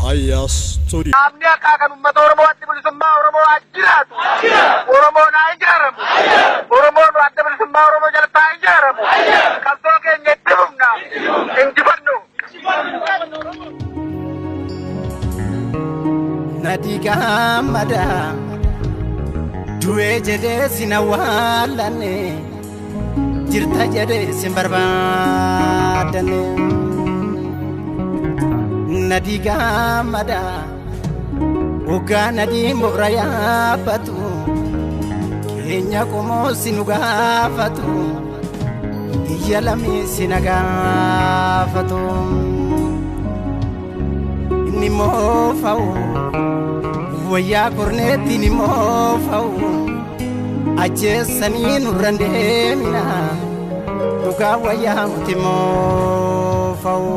Story. Namni akka kan uummata Oromoo adda bilisummaa Oromoo jiraatu. Oromoon haa ijaaramu. Oromoon adda bilisummaa Oromoo jalatti haa ijaaramu. Qabsoo keenya itti fufna. Injifannu. Nadiga mada du'e jedhee sin awwaalanne jirta jedhee sin barbaadanne. Nadiga mada uga nadi mbora yaafatu keenya qomoo sinu gaafatu iyya lamee sina gaafatu inni moofa'u wayyaa korneetti ni moofa'u ajjeessanii nurra deemina dhugaa wayyaa muti moofa'u.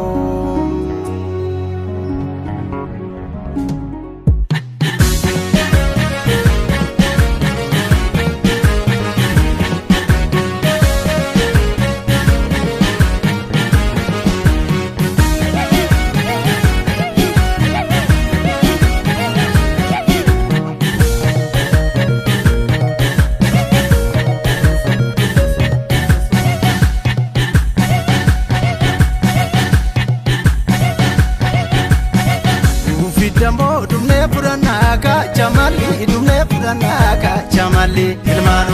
Dambo dumne puranaka chamali dumne puranaka chamali ilman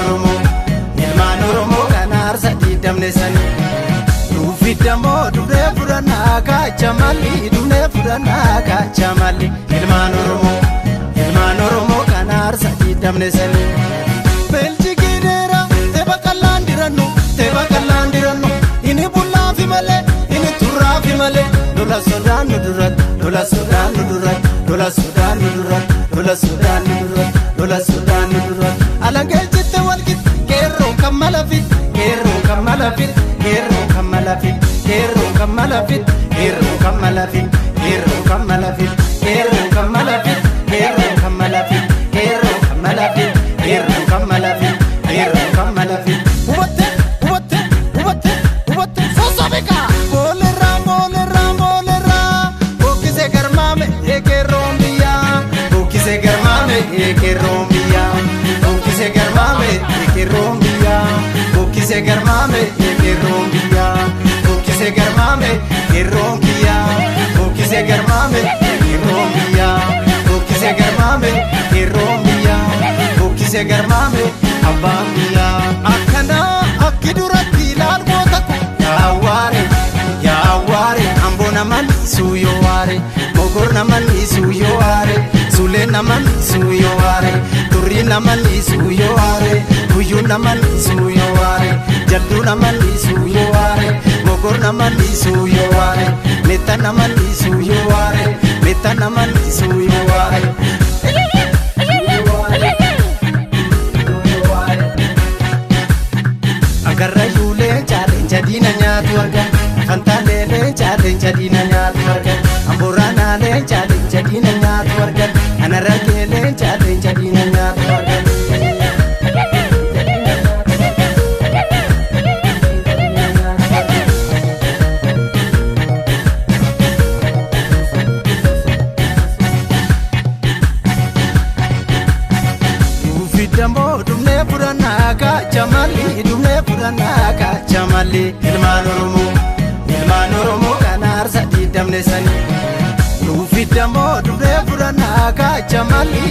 Oromo kanar sadi damne sani Rufi dambo dumne puranaka chamali dumne puranaka chamali ilman Oromo kanar sadi damne sani Belji gidera teba kalandiranu ini bulla fi male ini turra fi male dola Sudan nudurat dola Sudan nudurat alangee jitte walgit keerroo kammalafit hubatte sosobika boolera bokkise garmaame ekeerombiya bokkise garmaame ekeerombiya bokkise garmaame ekeerombiya bokkise garmaame ekeerombiya bokkise garmaame ekeerombiya bokkise garmaame ekeerombiya bokkise garmaame ekeerombiya bokkise garmaame abbaambiya akkana akki duratti ilaalmoota ko yaawwaare amboo naman suuyoo waare mogor naman suuyoo waare sulee naman suuyoo waare turrii naman suuyoo waare guyyuu naman suuyoo waare jalduu naman suuyoo waare mogor naman suuyoo waare meta naman suuyoo waare meta naman suuyoo waare. Agarra yuulee jadiina nyaatu argan fantaalee jadiina nyaatu argan amboraanaalee jadiina nyaatu argan anarrageelee jadiina nyaatu argan. Dambo dumne puranaka chamali ilman Oromo kanar sadi damne sani Rufi dambo dumne puranaka chamali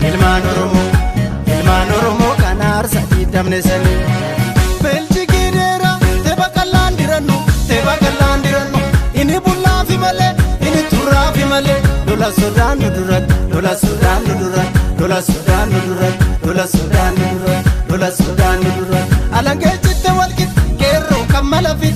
ilman Oromo kanar sadi damne sani Belji gidera teba kalandiranu ini bulla fi male ini turra fi male dola Sudan nudurat alangee jitte walgit keerroo kammalafit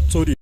Story.